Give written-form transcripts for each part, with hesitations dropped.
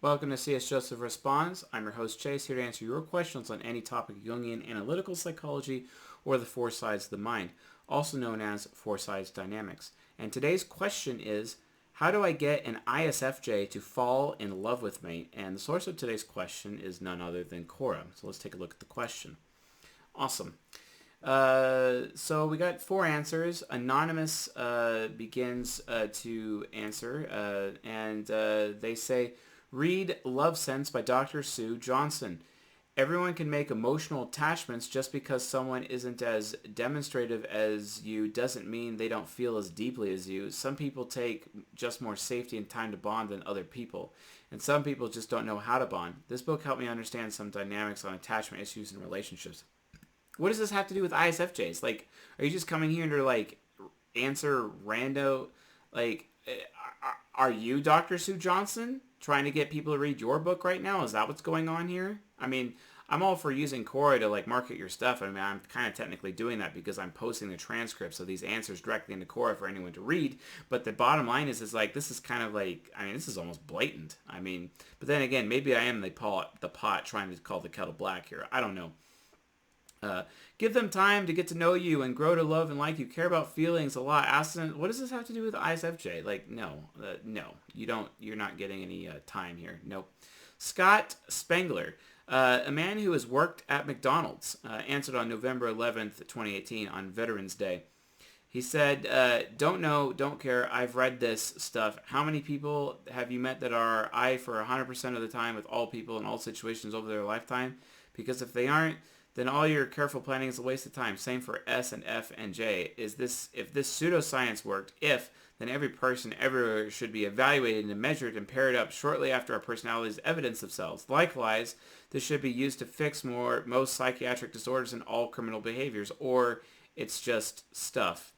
Welcome to CSJ Responds. I'm your host Chase, here to answer your questions on any topic of Jungian analytical psychology or the four sides of the mind, also known as four sides dynamics. And today's question is, how do I get an ISFJ to fall in love with me? And the source of today's question is none other than Cora. So let's take a look at the question. Awesome. So we got four answers. Anonymous begins to answer, and they say, read Love Sense by Dr. Sue Johnson. Everyone can make emotional attachments. Just because someone isn't as demonstrative as you doesn't mean they don't feel as deeply as you. Some people take just more safety and time to bond than other people. And some people just don't know how to bond. This book helped me understand some dynamics on attachment issues in relationships. What does this have to do with ISFJs? Like, are you just coming here to, like, answer rando? Like, are you Dr. Sue Johnson trying to get people to read your book right now? Is that what's going on here? I mean, I'm all for using Quora to, like, market your stuff. I mean, I'm kind of technically doing that because I'm posting the transcripts of these answers directly into Quora for anyone to read. But the bottom line is like, this is kind of like, I mean, this is almost blatant. I mean, but then again, maybe I am the pot trying to call the kettle black here. I don't know. Give them time to get to know you and grow to love and like you. Care about feelings a lot. Ask them, what does this have to do with ISFJ? Like, no, you don't. You're not getting any time here. Nope. Scott Spengler, a man who has worked at McDonald's, answered on November 11th, 2018 on Veterans Day. He said, don't know, don't care. I've read this stuff. How many people have you met that are I for 100% of the time with all people in all situations over their lifetime? Because if they aren't, then all your careful planning is a waste of time. Same for S and F and J. If this pseudoscience worked, then every person everywhere should be evaluated and measured and paired up shortly after our personalities evidence themselves. Likewise, this should be used to fix most psychiatric disorders and all criminal behaviors, or it's just stuff.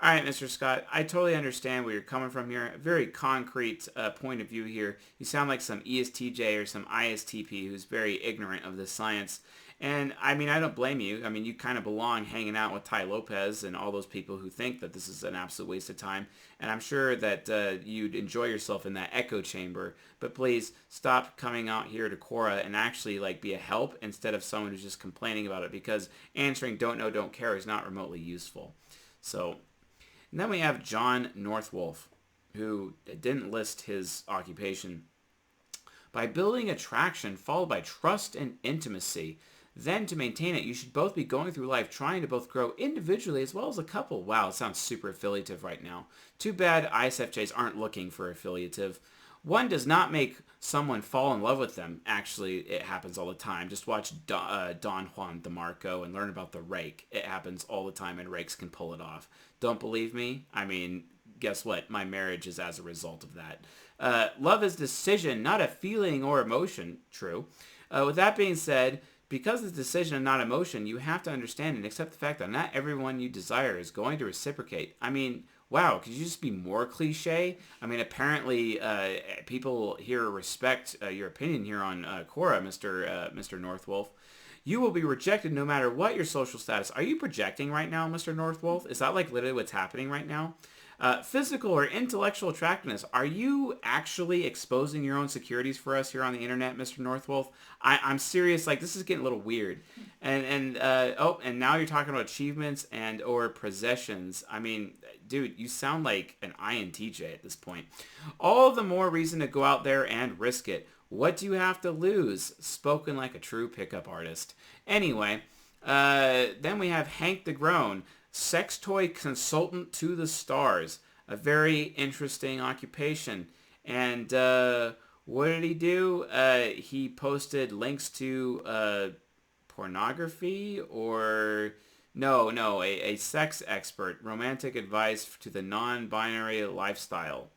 All right, Mr. Scott, I totally understand where you're coming from here. A very concrete point of view here. You sound like some ESTJ or some ISTP who's very ignorant of this science. And, I mean, I don't blame you. I mean, you kind of belong hanging out with Ty Lopez and all those people who think that this is an absolute waste of time. And I'm sure that you'd enjoy yourself in that echo chamber. But please stop coming out here to Quora and actually, like, be a help instead of someone who's just complaining about it. Because answering don't know, don't care is not remotely useful. So, and then we have John Northwolf, who didn't list his occupation. By building attraction followed by trust and intimacy, then to maintain it, you should both be going through life trying to both grow individually as well as a couple. Wow, it sounds super affiliative right now. Too bad ISFJs aren't looking for affiliative. One does not make someone fall in love with them. Actually, it happens all the time. Just watch Don Juan DeMarco and learn about the rake. It happens all the time, and rakes can pull it off. Don't believe me? I mean, guess what? My marriage is as a result of that. Love is decision, not a feeling or emotion. True. With that being said, because it's decision and not emotion, you have to understand and accept the fact that not everyone you desire is going to reciprocate. I mean, wow, could you just be more cliche? I mean, apparently people here respect your opinion here on Quora, Mr. Northwolf. You will be rejected no matter what your social status. Are you projecting right now, Mr. Northwolf? Is that like literally what's happening right now? Physical or intellectual attractiveness. Are you actually exposing your own securities for us here on the internet, Mr. Northwolf? I'm serious. Like, this is getting a little weird. And now you're talking about achievements and or possessions. I mean, dude, you sound like an INTJ at this point. All the more reason to go out there and risk it. What do you have to lose? Spoken like a true pickup artist. Anyway, then we have Hank the Grown. Sex toy consultant to the stars. A very interesting occupation. And what did he do? He posted links to pornography or... No, a sex expert. Romantic advice to the non-binary lifestyle.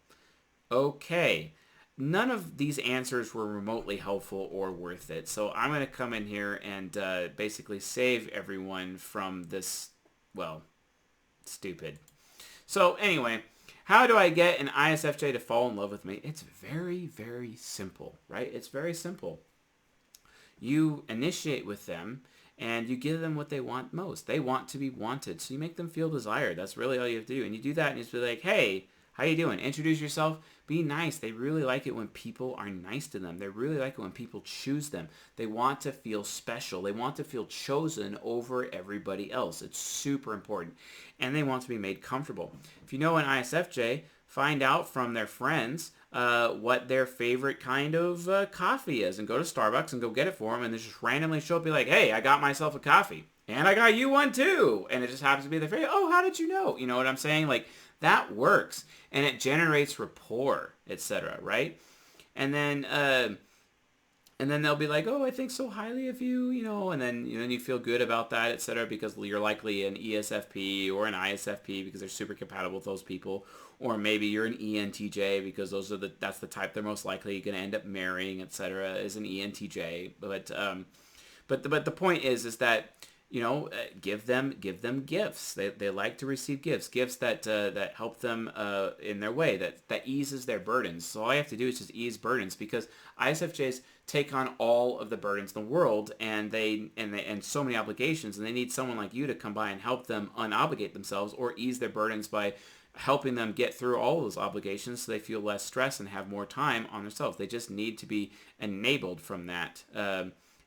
Okay. None of these answers were remotely helpful or worth it. So I'm going to come in here and basically save everyone from this... well, stupid. So anyway, how do I get an ISFJ to fall in love with me? It's very, very simple, right? It's very simple. You initiate with them and you give them what they want most. They want to be wanted, so you make them feel desired. That's really all you have to do. And you do that and you just be like, hey, How you doing? Introduce yourself. Be nice. They really like it when people are nice to them. They really like it when people choose them. They want to feel special. They want to feel chosen over everybody else. It's super important. And they want to be made comfortable. If you know an ISFJ, find out from their friends what their favorite kind of coffee is, and go to Starbucks and go get it for them, and they just randomly show up and be like, hey, I got myself a coffee. And I got you one too. And it just happens to be their favorite. Oh, how did you know? You know what I'm saying? Like, that works. And it generates rapport, etc., right? And then they'll be like, oh, I think so highly of you, and then you feel good about that, etc., because you're likely an ESFP or an ISFP because they're super compatible with those people, or maybe you're an ENTJ because that's the type they're most likely going to end up marrying, etc., is an ENTJ. But the point is that give them gifts. They like to receive gifts that help them in their way, that eases their burdens. So all you have to do is just ease burdens, because ISFJs take on all of the burdens in the world, and so many obligations, and they need someone like you to come by and help them unobligate themselves or ease their burdens by helping them get through all those obligations so they feel less stress and have more time on themselves. They just need to be enabled from that.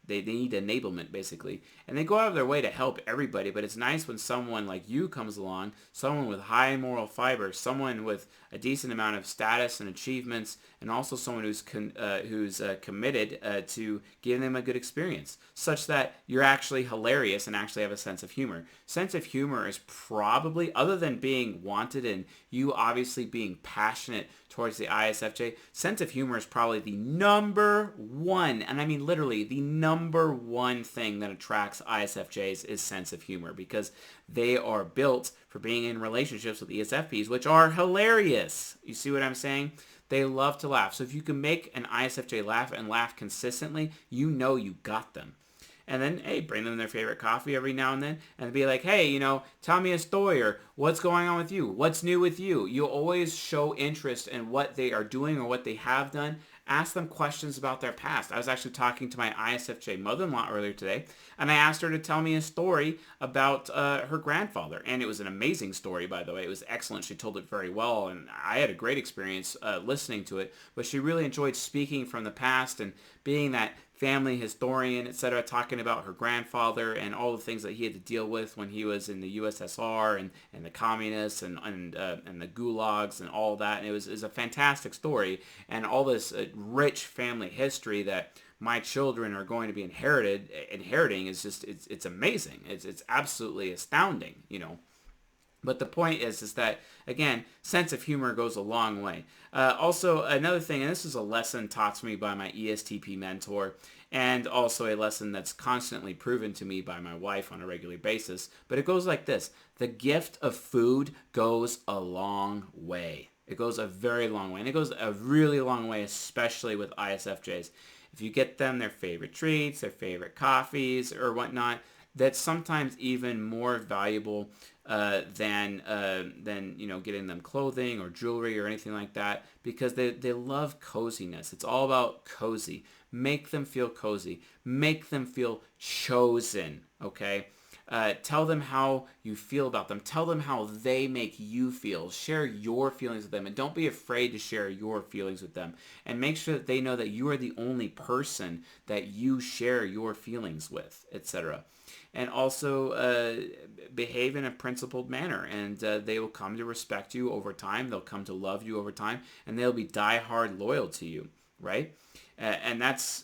They need enablement, basically. And they go out of their way to help everybody, but it's nice when someone like you comes along, someone with high moral fiber, someone with a decent amount of status and achievements, and also someone who's committed to giving them a good experience, such that you're actually hilarious and actually have a sense of humor. Sense of humor is probably, other than being wanted and you obviously being passionate towards the ISFJ, sense of humor is probably the number one, and I mean literally the number one thing that attracts ISFJs is sense of humor, because they are built for being in relationships with ESFPs, which are hilarious. You see what I'm saying? They love to laugh. So if you can make an ISFJ laugh and laugh consistently, you got them. And then, hey, bring them their favorite coffee every now and then and be like, hey, tell me a story, or what's going on with you? What's new with you? You always show interest in what they are doing or what they have done. Ask them questions about their past. I was actually talking to my ISFJ mother-in-law earlier today, and I asked her to tell me a story about her grandfather. And it was an amazing story, by the way. It was excellent. She told it very well, and I had a great experience listening to it. But she really enjoyed speaking from the past and being that family historian, etc., talking about her grandfather and all the things that he had to deal with when he was in the USSR and the communists and the gulags and all that. And it was a fantastic story, and all this rich family history that my children are going to be inheriting is just, it's amazing. It's absolutely astounding, But the point is that, again, sense of humor goes a long way. Also, another thing, and this is a lesson taught to me by my ESTP mentor, and also a lesson that's constantly proven to me by my wife on a regular basis, but it goes like this. The gift of food goes a long way. It goes a very long way, and it goes a really long way, especially with ISFJs. If you get them their favorite treats, their favorite coffees, or whatnot, that's sometimes even more valuable than getting them clothing or jewelry or anything like that, because they love coziness. It's all about cozy. Make them feel cozy. Make them feel chosen, okay? Tell them how you feel about them. Tell them how they make you feel. Share your feelings with them, and don't be afraid to share your feelings with them. And make sure that they know that you are the only person that you share your feelings with, etc. And also behave in a principled manner, and they will come to respect you over time. They'll come to love you over time, and they'll be diehard loyal to you, right? And that's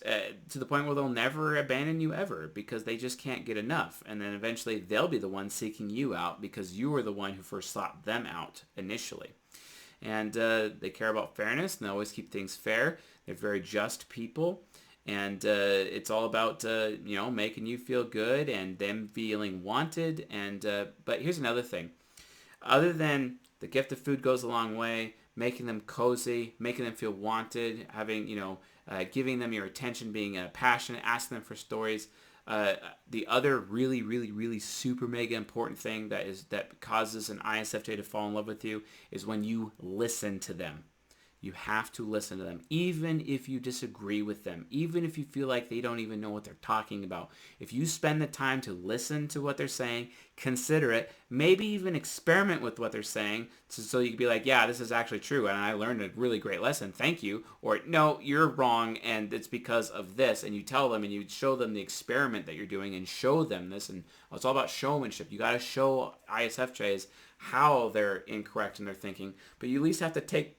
to the point where they'll never abandon you ever, because they just can't get enough. And then eventually they'll be the one seeking you out, because you were the one who first sought them out initially. And they care about fairness, and they always keep things fair. They're very just people. And it's all about, making you feel good and them feeling wanted. And but here's another thing. Other than the gift of food goes a long way, making them cozy, making them feel wanted, having, giving them your attention, being passionate, asking them for stories. The other really, really, really super mega important thing that causes an ISFJ to fall in love with you is when you listen to them. You have to listen to them, even if you disagree with them, even if you feel like they don't even know what they're talking about. If you spend the time to listen to what they're saying, consider it, maybe even experiment with what they're saying so you can be like, yeah, this is actually true and I learned a really great lesson, thank you. Or, no, you're wrong and it's because of this. And you tell them and you show them the experiment that you're doing and show them this. And it's all about showmanship. You got to show ISFJs how they're incorrect in their thinking, but you at least have to take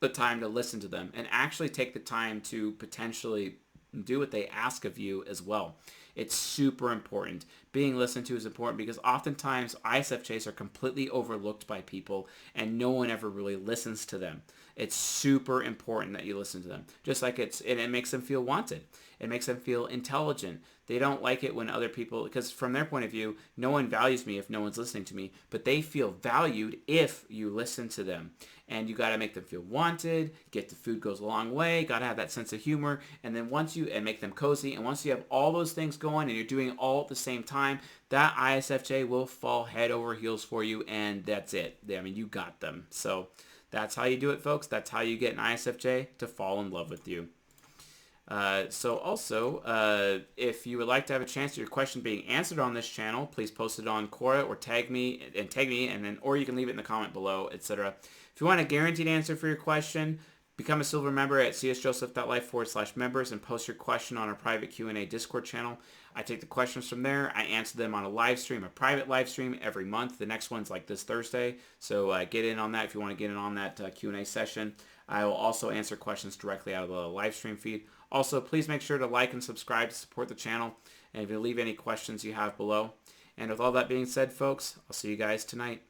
the time to listen to them and actually take the time to potentially do what they ask of you as well. It's super important. Being listened to is important because oftentimes ISFJs are completely overlooked by people and no one ever really listens to them. It's super important that you listen to them. Just like it makes them feel wanted. It makes them feel intelligent. They don't like it when other people, because from their point of view, no one values me if no one's listening to me, but they feel valued if you listen to them. And you got to make them feel wanted. Get the food goes a long way. Got to have that sense of humor. And then and make them cozy. And once you have all those things going and you're doing it all at the same time, that ISFJ will fall head over heels for you. And that's it. I mean, you got them. So that's how you do it, folks. That's how you get an ISFJ to fall in love with you. If you would like to have a chance to your question being answered on this channel, please post it on Quora or tag me, or you can leave it in the comment below, etc. If you want a guaranteed answer for your question, become a silver member at csjoseph.life/members and post your question on our private Q&A Discord channel. I take the questions from there. I answer them on a private live stream every month. The next one's like this Thursday, so get in on that if you want to get in on that Q&A session. I will also answer questions directly out of the live stream feed. Also, please make sure to like and subscribe to support the channel. And if you leave any questions you have below. And with all that being said, folks, I'll see you guys tonight.